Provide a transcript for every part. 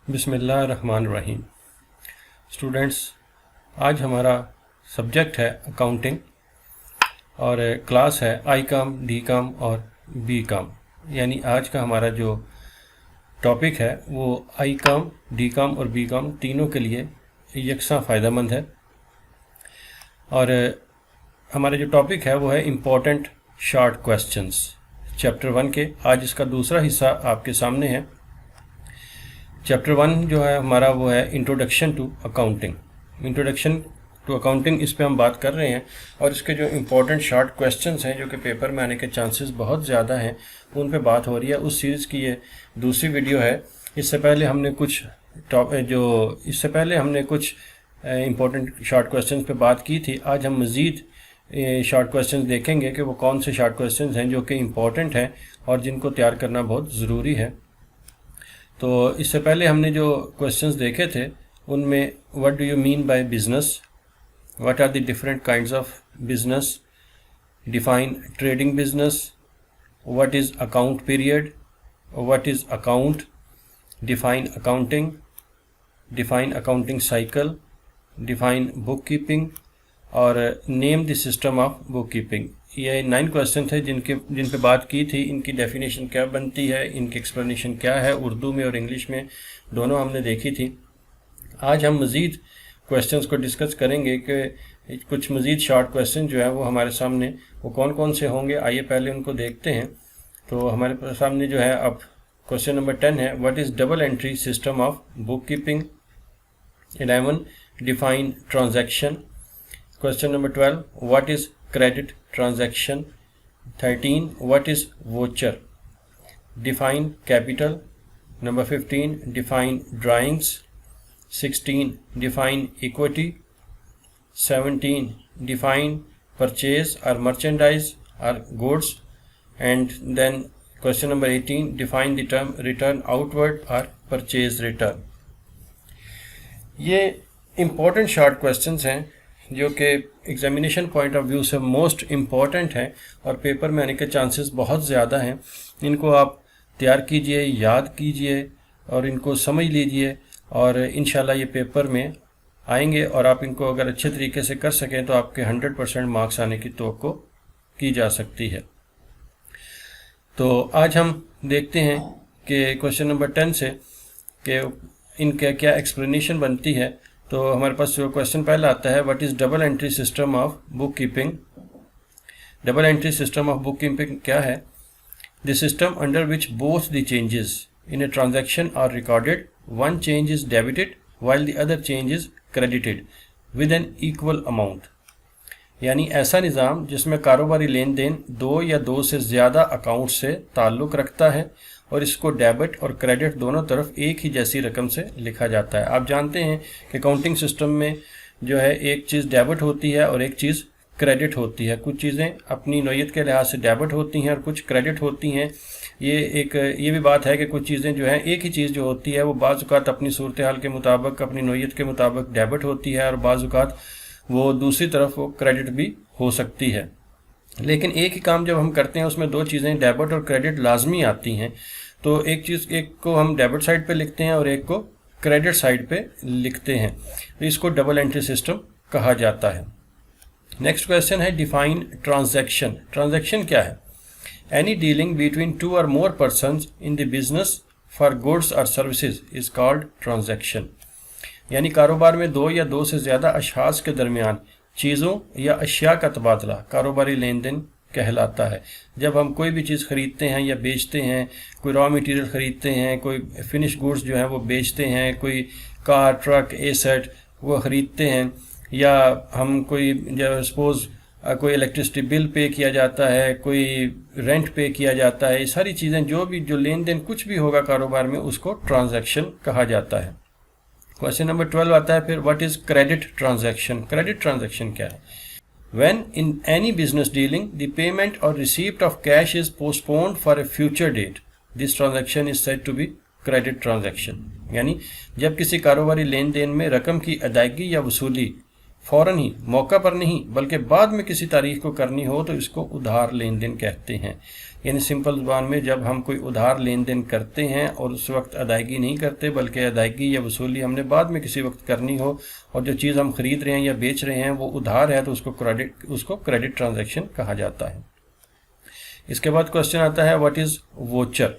बिस्मिल्लाहिर्रहमानिर्रहीम। स्टूडेंट्स, आज हमारा सब्जेक्ट है अकाउंटिंग और क्लास है आई काम, डी काम और बी काम। यानी आज का हमारा जो टॉपिक है वो आई काम, डी काम और बी काम तीनों के लिए यकसा फ़ायदेमंद है। और हमारा जो टॉपिक है वो है इम्पोर्टेंट शॉर्ट क्वेश्चंस चैप्टर 1 के। आज इसका दूसरा हिस्सा आपके सामने है। चैप्टर 1 जो है हमारा वो है introduction to accounting. Introduction to accounting, इस पे हम बात कर रहे हैं और इसके जो इम्पोर्टेंट शॉर्ट क्वेश्चंस हैं जो कि पेपर में आने के चांसेस बहुत ज़्यादा हैं, उन पे बात हो रही है। उस सीरीज़ की ये दूसरी वीडियो है। इससे पहले हमने कुछ इम्पोर्टेंट शॉर्ट क्वेश्चंस पे बात की थी। आज हम मज़ीद शॉर्ट क्वेश्चंस देखेंगे कि वो कौन से शॉर्ट क्वेश्चंस हैं जो कि इम्पोर्टेंट हैं और जिनको तैयार करना बहुत ज़रूरी है। तो इससे पहले हमने जो क्वेश्चंस देखे थे उनमें what do you mean by business, what are the different kinds of business, define trading business, what is account period, what is account, define accounting, define accounting cycle, define book keeping और name the system of book keeping. ये 9 question थे जिन पे बात की थी। इनकी definition क्या बनती है, इनकी एक्सप्लेनेशन क्या है, उर्दू में और इंग्लिश में दोनों हमने देखी थी। आज हम मज़ीद क्वेश्चंस को डिस्कस करेंगे कि कुछ मज़ीद शॉर्ट क्वेश्चन जो है वो हमारे सामने वो कौन कौन से होंगे। आइए पहले उनको देखते हैं। तो हमारे सामने जो है अब क्वेश्चन नंबर 10 है, what is double entry system of book keeping. 11, define transaction. Question number 12, what is credit transaction? 13, what is voucher? Define capital. Number 15, define drawings. 16, define equity. 17, define purchase or merchandise or goods. And then question number 18, define the term return outward or purchase return. ये important short questions हैं जो कि examination point of view से most important है और paper में आने के चांसेस बहुत ज़्यादा हैं। इनको आप तैयार कीजिए, याद कीजिए और इनको समझ लीजिए और इंशाल्लाह ये पेपर में आएंगे और आप इनको अगर अच्छे तरीके से कर सकें तो आपके 100% मार्क्स आने की तवक्को की जा सकती है। तो आज हम देखते हैं कि क्वेश्चन नंबर 10 से कि इनका क्या एक्सप्लेनेशन बनती है। तो हमारे पास जो क्वेश्चन पहला आता है, what is double entry system of book keeping. Double entry system of book keeping क्या है? The system under which both the changes in a transaction are recorded, one change is debited while the other change is credited with an equal amount. यानी ऐसा निज़ाम जिसमें कारोबारी लेन then 2 या 2 से ज़्यादा account से ताल्लुक़ रखता है और इसको डेबिट और क्रेडिट दोनों तरफ एक ही जैसी रकम से लिखा जाता है। आप जानते हैं कि अकाउंटिंग सिस्टम में जो है एक चीज़ डेबिट होती है और एक चीज़ क्रेडिट होती है। कुछ चीज़ें अपनी नौयत के लिहाज से डेबिट होती हैं और कुछ क्रेडिट होती हैं। ये भी बात है कि कुछ चीज़ें जो हैं, एक ही चीज़ जो होती है वो बाज़ औक़ात अपनी सूरत हाल के मुताबिक, अपनी नौयत के मुताबिक डेबिट होती है और बाज़ औक़ात वो दूसरी तरफ वो क्रेडिट भी हो सकती है। लेकिन एक ही काम जब हम करते हैं उसमें 2 चीज़ें डेबिट और क्रेडिट लाजमी आती हैं। तो एक को हम डेबिट साइड पे लिखते हैं और एक को क्रेडिट साइड पे लिखते हैं। तो इसको डबल एंट्री सिस्टम कहा जाता है। नेक्स्ट क्वेश्चन है, डिफाइन ट्रांजैक्शन। ट्रांजैक्शन क्या है? एनी डीलिंग बिटवीन 2 और more persons in the business for goods और सर्विसेज इज कॉल्ड ट्रांजैक्शन। यानी कारोबार में 2 या 2 से ज़्यादा अशखास के दरमियान चीज़ों या अशिया का तबादला कारोबारी लेन देन कहलाता है। जब हम कोई भी चीज़ ख़रीदते हैं या बेचते हैं, कोई रॉ मटेरियल ख़रीदते हैं, कोई फिनिश गुड्स जो हैं वो बेचते हैं, कोई कार, ट्रक, एसेट वो ख़रीदते हैं, या हम कोई सपोज़ कोई इलेक्ट्रिसिटी बिल पे किया जाता है, कोई रेंट पे किया जाता है, ये सारी चीज़ें जो लेन देन कुछ भी होगा कारोबार में उसको ट्रांजैक्शन कहा जाता है। क्वेश्चन नंबर 12 आता है फिर, what is credit transaction. Credit transaction क्या है? When in any business dealing, the payment or receipt of cash is postponed for a future date, this transaction is said to be credit transaction। यानी जब किसी कारोबारी लेन then में रकम की अदायगी या वसूली फ़ौरन ही, मौका पर नहीं, बल्कि बाद में किसी तारीख को करनी हो तो इसको उधार लेन देन कहते हैं। यानी सिंपल ज़ुबान में जब हम कोई उधार लेन देन करते हैं और उस वक्त अदायगी नहीं करते, बल्कि अदायगी या वसूली हमने बाद में किसी वक्त करनी हो, और जो चीज़ हम ख़रीद रहे हैं या बेच रहे हैं वो उधार है, तो उसको क्रेडिट ट्रांजैक्शन कहा जाता है। इसके बाद क्वेश्चन आता है व्हाट इज़ वोचर।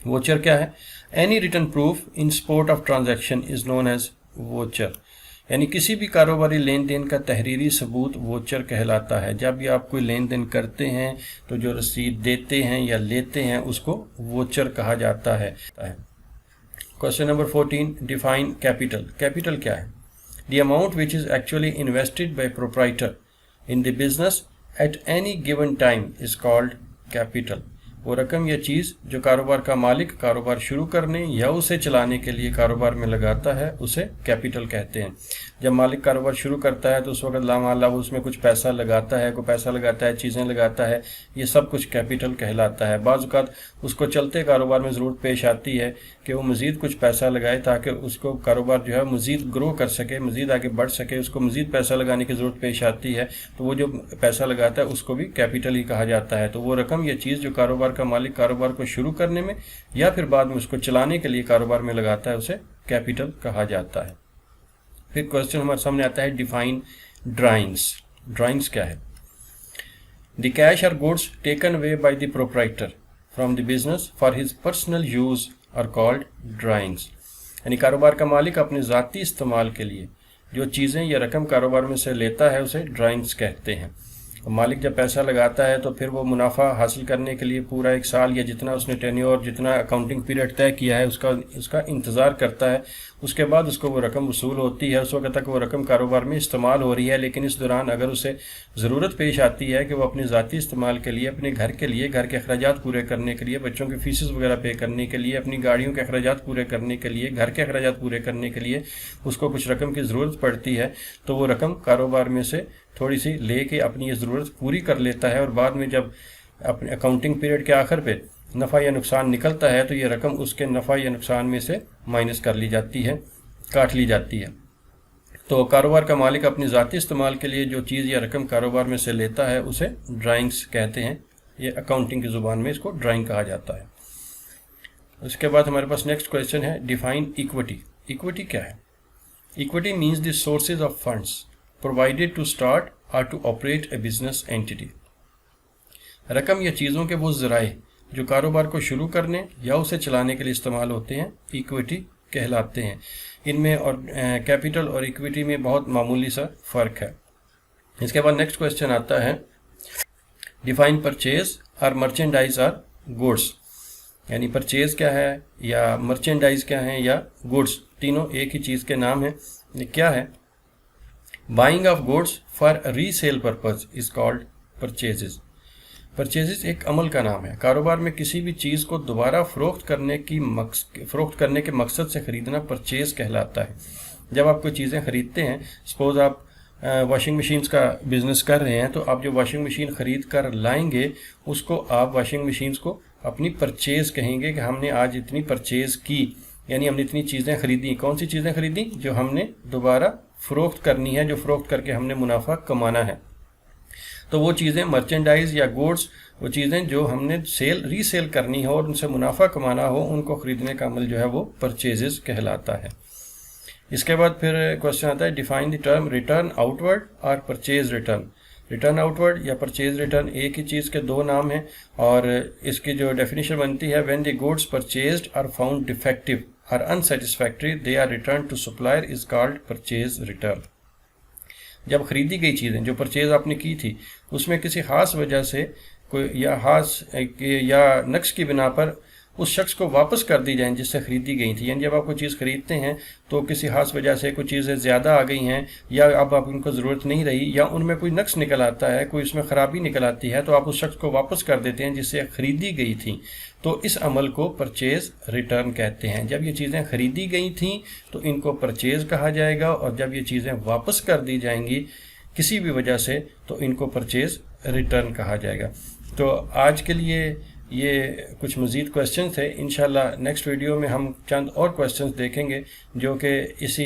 वोचर क्या है? Any written proof in support of transaction is known as voucher. यानी किसी भी कारोबारी लेन देन का तहरीरी सबूत वोचर कहलाता है। जब भी आप कोई लेन देन करते हैं तो जो रसीद देते हैं या लेते हैं उसको वोचर कहा जाता है। Question number 14, define capital. Capital क्या है? The amount which is actually invested bye proprietor in the business at any given time is called capital. वो रकम या चीज़ जो कारोबार का मालिक कारोबार शुरू करने या उसे चलाने के लिए कारोबार में लगाता है उसे कैपिटल कहते हैं। जब मालिक कारोबार शुरू करता है तो उस वक्त लामाला वो उसमें कुछ पैसा लगाता है, कोई पैसा लगाता है, चीज़ें लगाता है, ये सब कुछ कैपिटल कहलाता है। बाज़ औक़ात उसको चलते कारोबार में ज़रूरत पेश आती है कि वो मज़ीद कुछ पैसा लगाए ताकि उसको कारोबार जो है मज़ीद ग्रो कर सके, मज़ीद आगे बढ़ सके, उसको मज़ीद पैसा लगाने की ज़रूरत पेश आती है, तो वो जो पैसा लगाता है उसको भी कैपिटल ही कहा जाता है। तो वो रकम या चीज़ जो कारोबार का मालिक कारोबार को शुरू करने में या फिर बाद में उसको चलाने के लिए कारोबार में लगाता है उसे कैपिटल कहा जाता है। फिर क्वेश्चन हमारे सामने आता है डिफाइन ड्राइंग्स। ड्राइंग्स क्या है? The cash or goods taken away by the proprietor from the business for his personal use are called drawings. यानी कारोबार का मालिक अपने ज़ाती इस्तेमाल के लिए जो चीज़ें या रकम कारोबार में से लेता है उसे ड्राइंग्स कहते हैं। मालिक जब पैसा लगाता है तो फिर वो मुनाफा हासिल करने के लिए पूरा एक साल या जितना उसने टेन्योर, जितना अकाउंटिंग पीरियड तय किया है उसका इंतज़ार करता है। उसके बाद उसको वो रकम वसूल होती है, उस वक्त तक वो रकम कारोबार में इस्तेमाल हो रही है। लेकिन इस दौरान अगर उसे ज़रूरत पेश आती है कि वो अपने ज़ाती इस्तेमाल के लिए, अपने घर के लिए, घर के अखराजात पूरे करने के लिए, बच्चों के फीसेस वगैरह पे करने के लिए, अपनी गाड़ियों के अखराजात पूरे करने के लिए, घर के अखराजात पूरे करने के लिए उसको कुछ रकम की ज़रूरत पड़ती है, तो वो रकम कारोबार में से थोड़ी सी ले के अपनी ये ज़रूरत पूरी कर लेता है। और बाद में जब अपने अकाउंटिंग पीरियड के आखिर पे नफ़ा या नुकसान निकलता है तो ये रकम उसके नफ़ा या नुकसान में से माइनस कर ली जाती है, काट ली जाती है। तो कारोबार का मालिक अपनी ज़ाती इस्तेमाल के लिए जो चीज़ या रकम कारोबार में से लेता है उसे ड्राइंग्स कहते हैं। ये अकाउंटिंग की ज़ुबान में इसको ड्राइंग कहा जाता है। उसके बाद हमारे पास नेक्स्ट क्वेश्चन है डिफाइन इक्विटी। इक्विटी क्या है? Equity means the sources of funds provided to start or to operate a business entity। रकम या चीज़ों के वो ज़राए जो कारोबार को शुरू करने या उसे चलाने के लिए इस्तेमाल होते हैं इक्विटी कहलाते हैं। इनमें और कैपिटल और इक्विटी में बहुत मामूली सा फ़र्क है। इसके बाद नेक्स्ट क्वेश्चन आता है डिफाइन परचेज और मर्चेंडाइज और गुड्स। यानी परचेज क्या है या मर्चेंडाइज क्या है या गुड्स, तीनों एक ही चीज़ के नाम हैं। ये क्या है? Buying of goods for resale purpose is called purchases. Purchases एक अमल का नाम है। कारोबार में किसी भी चीज़ को दोबारा फ़रोख्त करने के मकसद से ख़रीदना परचेज कहलाता है। जब आप कोई चीज़ें ख़रीदते हैं, सपोज़ आप वॉशिंग मशीन्स का बिज़नेस कर रहे हैं, तो आप जो वॉशिंग मशीन ख़रीद कर लाएंगे उसको आप वॉशिंग मशीन्स को अपनी परचेज़ कहेंगे कि हमने आज इतनी परचेज़ की, यानी हमने इतनी चीज़ें ख़रीदी। कौन सी चीज़ें ख़रीदी? जो हमने दोबारा फ़रोख्त करनी है, जो फ़रोख्त करके हमने मुनाफा कमाना है। तो वो चीज़ें मर्चेंडाइज या गुड्स, वो चीज़ें जो हमने रीसेल करनी हो और उनसे मुनाफा कमाना हो, उनको ख़रीदने का अमल जो है वो परचेजेस कहलाता है। इसके बाद फिर क्वेश्चन आता है define the term return outward और परचेज रिटर्न। रिटर्न आउटवर्ड या परचेज रिटर्न एक ही चीज़ के दो नाम हैं और इसकी जो डेफिनेशन बनती है when the goods purchased are found defective और unsatisfactory they are return to supplier is called purchase return. जब खरीदी गई चीज़ें जो परचेज आपने की थी उसमें किसी ख़ास वजह से कोई या नक्स की बिना पर उस शख्स को वापस कर दी जाएँ जिससे ख़रीदी गई थी। यानी जब आप कोई चीज़ ख़रीदते हैं तो किसी ख़ास वजह से कुछ चीज़ें ज़्यादा आ गई हैं या अब आप उनको ज़रूरत नहीं रही या उनमें कोई नक्स निकल आता है, कोई उसमें ख़राबी निकल आती है, तो आप उस शख्स को वापस कर देते हैं जिससे ख़रीदी गई थी। तो इस अमल को परचेज़ रिटर्न कहते हैं। जब ये चीज़ें ख़रीदी गई थी तो इनको परचेज़ कहा जाएगा और जब ये चीज़ें वापस कर दी जाएंगी किसी भी वजह से तो इनको परचेज़ रिटर्न कहा जाएगा। तो आज के लिए ये कुछ मज़ीद क्वेश्चन थे। इंशाल्लाह नेक्स्ट वीडियो में हम चंद और क्वेश्चंस देखेंगे जो कि इसी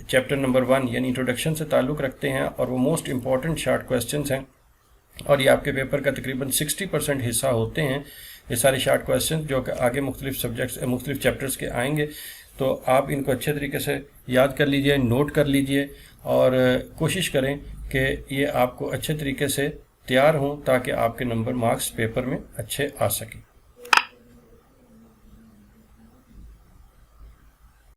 चैप्टर नंबर 1 यानी इंट्रोडक्शन से ताल्लुक़ रखते हैं और वो मोस्ट इम्पॉर्टेंट शॉर्ट क्वेश्चंस हैं और ये आपके पेपर का तकरीबन 60% हिस्सा होते हैं। ये सारे शॉर्ट क्वेश्चन जो कि आगे मुख्तलिफ सब्जेक्ट्स मुख्तलिफ चैप्टर्स के आएंगे, तो आप इनको अच्छे तरीके से याद कर लीजिए, नोट कर लीजिए और कोशिश करें कि ये आपको अच्छे तरीके से तैयार हों ताकि आपके नंबर मार्क्स पेपर में अच्छे आ सकें।